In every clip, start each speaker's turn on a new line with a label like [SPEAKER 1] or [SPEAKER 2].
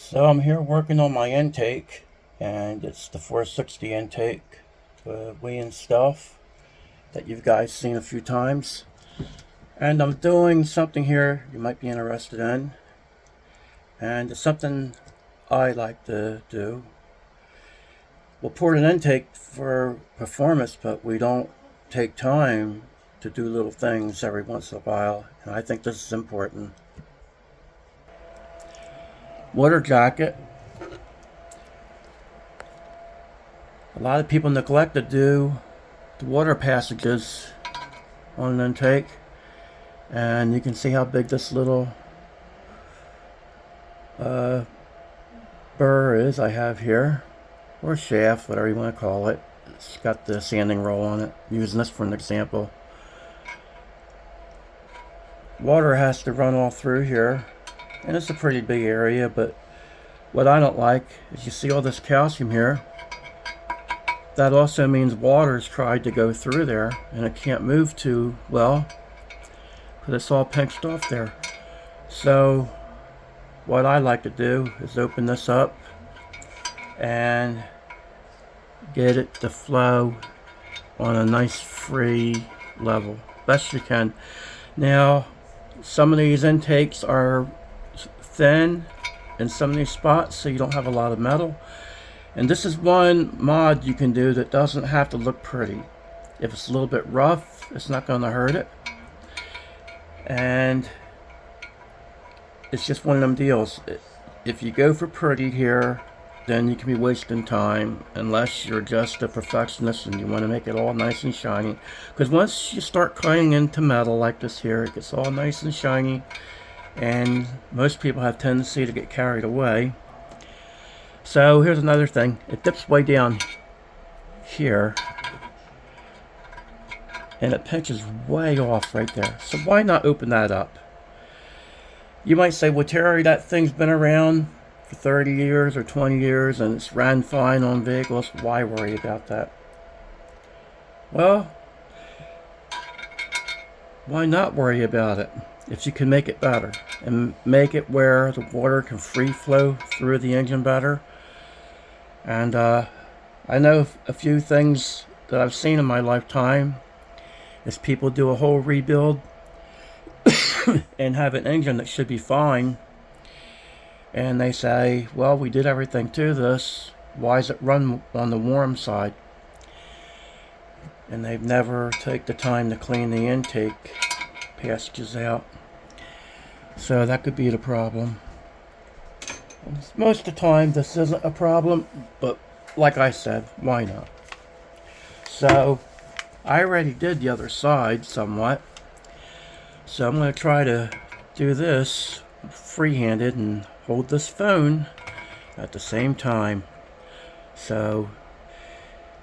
[SPEAKER 1] So I'm here working on my intake, and it's the 460 intake weighing stuff that you guys seen a few times. And I'm doing something here you might be interested in, and it's something I like to do. We'll port an intake for performance, but we don't take time to do little things every once in a while, and I think this is important. Water jacket. A lot of people neglect to do the water passages on an intake, and you can see how big this little burr is I have here, or shaft, whatever you want to call it. It's got the sanding roll on it. I'm using this for an example. Water has to run all through here, and it's a pretty big area, but what I don't like is you see all this calcium here. That also means water's tried to go through there, and it can't move too well because it's all pinched off there. So what I like to do is open this up and get it to flow on a nice free level, best you can. Now, some of these intakes are thin in some of these spots, so you don't have a lot of metal. And this is one mod you can do that doesn't have to look pretty. If it's a little bit rough, it's not going to hurt it. And it's just one of them deals. If you go for pretty here, then you can be wasting time, unless you're just a perfectionist and you want to make it all nice and shiny. Because once you start cutting into metal like this here, it gets all nice and shiny, and most people have tendency to get carried away. So here's another thing. It dips way down here, and it pinches way off right there. So why not open that up? You might say, well, Terry, that thing's been around for 30 years or 20 years and it's ran fine on vehicles. Why worry about that? Well, why not worry about it if you can make it better and make it where the water can free flow through the engine better? And I know a few things that I've seen in my lifetime is people do a whole rebuild and have an engine that should be fine, and they say, well, we did everything to this, why is it run on the warm side? And they've never take the time to clean the intake passages out. So that could be the problem. Most of the time this isn't a problem, but like I said, why not? So I already did the other side somewhat, so I'm going to try to do this free-handed and hold this phone at the same time. So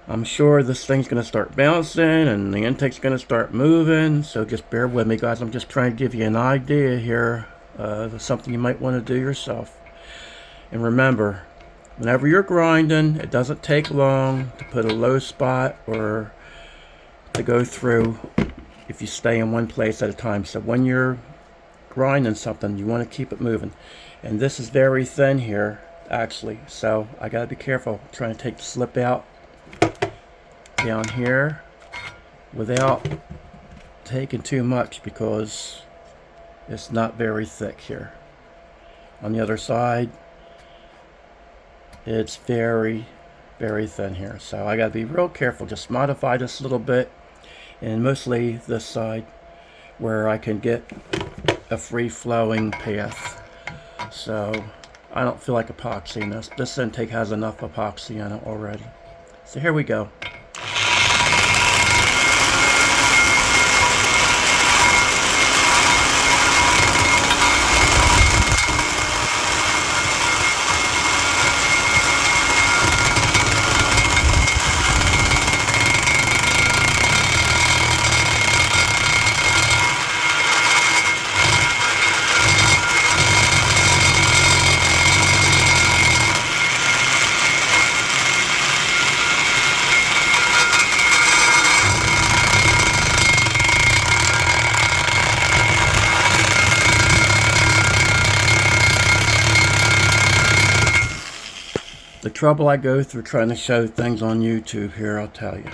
[SPEAKER 1] I'm sure this thing's going to start bouncing and the intake's going to start moving, so just bear with me, guys. I'm just trying to give you an idea here of something you might want to do yourself. And remember, whenever you're grinding, it doesn't take long to put a low spot or to go through if you stay in one place at a time. So when you're grinding something, you want to keep it moving. And this is very thin here, actually, so I got to be careful trying to take the slip out down here without taking too much, because it's not very thick here. On the other side, it's very, very thin here, so I got to be real careful. Just modify this a little bit, and mostly this side where I can get a free-flowing path. So I don't feel like epoxying this. This intake has enough epoxy in it already. So here we go. The trouble I go through trying to show things on YouTube here, I'll tell you.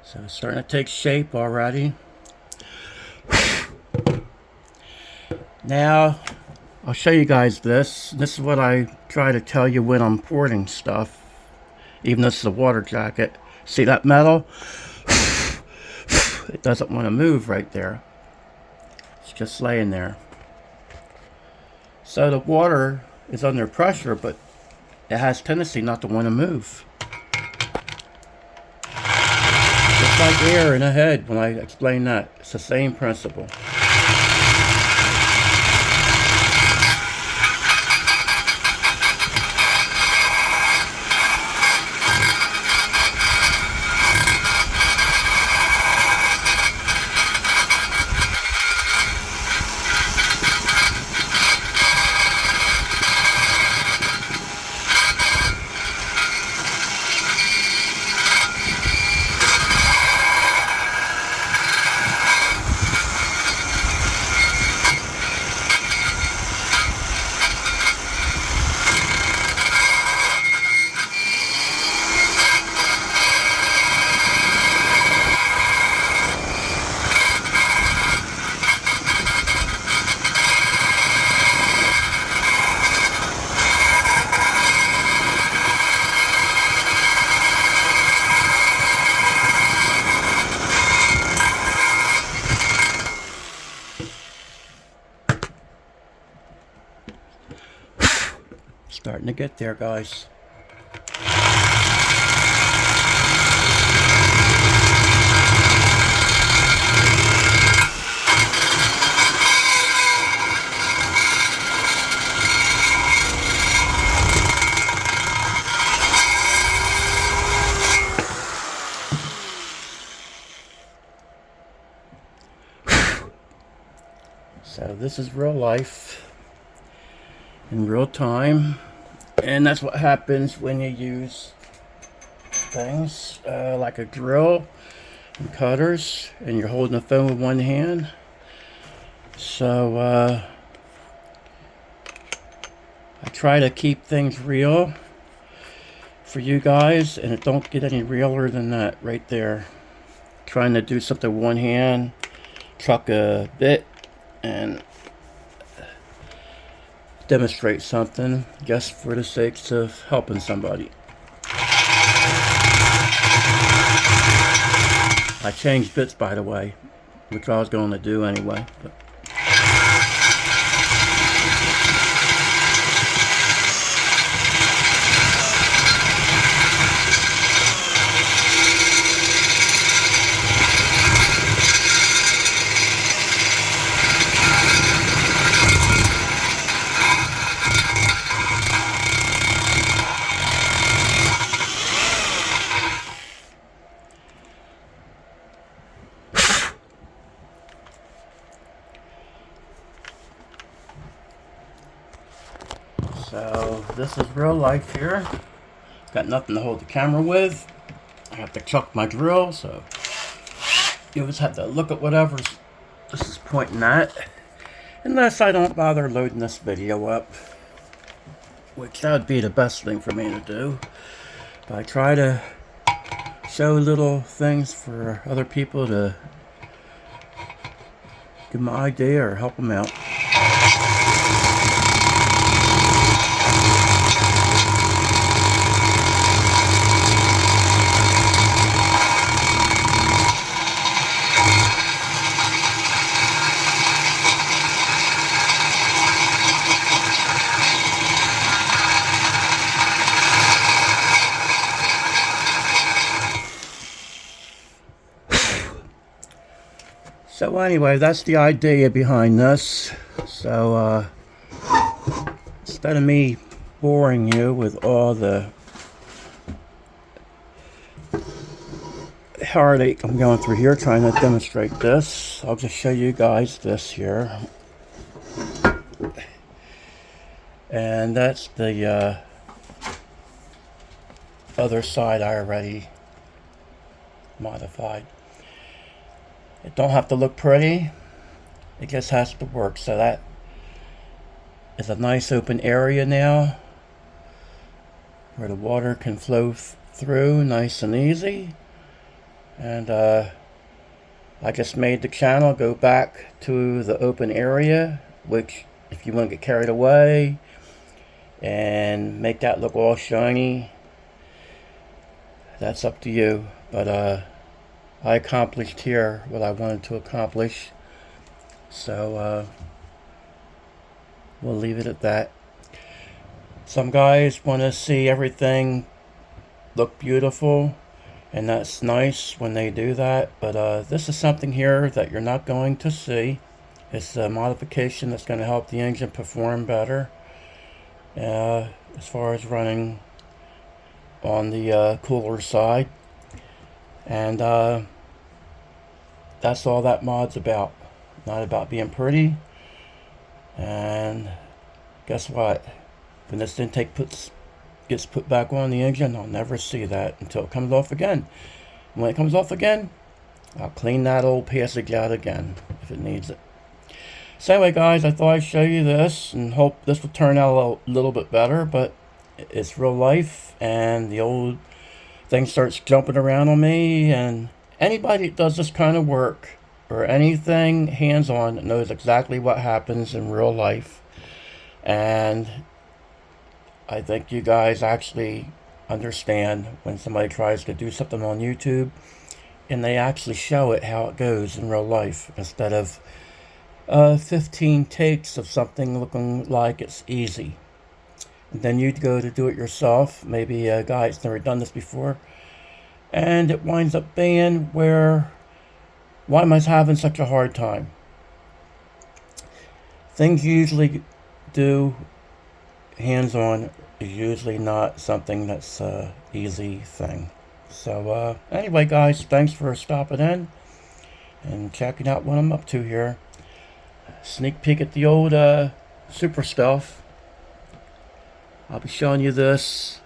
[SPEAKER 1] So it's starting to take shape already. Now, I'll show you guys this. This is what I try to tell you when I'm porting stuff. Even this is a water jacket. See that metal? It doesn't want to move right there. It's just laying there. So the water is under pressure, but it has tendency not to want to move. Just like air in a head when I explain that. It's the same principle. Starting to get there, guys. So this is real life in real time. And that's what happens when you use things like a drill and cutters, and you're holding the phone with one hand. So I try to keep things real for you guys, and it don't get any realer than that right there. Trying to do something with one hand, truck a bit, and demonstrate something just for the sakes of helping somebody. I changed bits, by the way, which I was going to do anyway. But so this is real life here. Got nothing to hold the camera with. I have to chuck my drill, so you just have to look at whatever's. This is point in that. Unless I don't bother loading this video up. Which that would be the best thing for me to do. But I try to show little things for other people to give them an idea or help them out. So anyway, that's the idea behind this. So instead of me boring you with all the heartache I'm going through here trying to demonstrate this, I'll just show you guys this here. And that's the other side I already modified. It don't have to look pretty, it just has to work. So that is a nice open area now where the water can flow through nice and easy. And I just made the channel go back to the open area, which if you want to get carried away and make that look all shiny, that's up to you. But I accomplished here what I wanted to accomplish, so we'll leave it at that. Some guys want to see everything look beautiful, and that's nice when they do that, but this is something here that you're not going to see. It's a modification that's going to help the engine perform better as far as running on the cooler side. And that's all that mod's about. Not about being pretty. And guess what? When this intake gets put back on the engine, I'll never see that until it comes off again. And when it comes off again, I'll clean that old passage out again if it needs it. So anyway, guys, I thought I'd show you this and hope this will turn out a little bit better, but it's real life and the old thing starts jumping around on me, and anybody that does this kind of work or anything hands-on knows exactly what happens in real life. And I think you guys actually understand when somebody tries to do something on YouTube and they actually show it how it goes in real life instead of 15 takes of something looking like it's easy. And then you'd go to do it yourself, maybe a guy that's never done this before, and it winds up being where, why am I having such a hard time? Things you usually do hands-on is usually not something that's an easy thing. So anyway, guys, thanks for stopping in and checking out what I'm up to here. Sneak peek at the old super stuff. I'll be showing you this.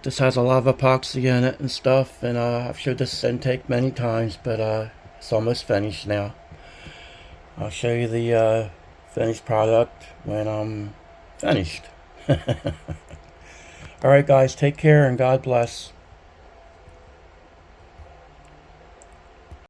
[SPEAKER 1] This has a lot of epoxy in it and stuff, and I've showed this intake many times, but it's almost finished now. I'll show you the finished product when I'm finished. Alright guys, take care and God bless.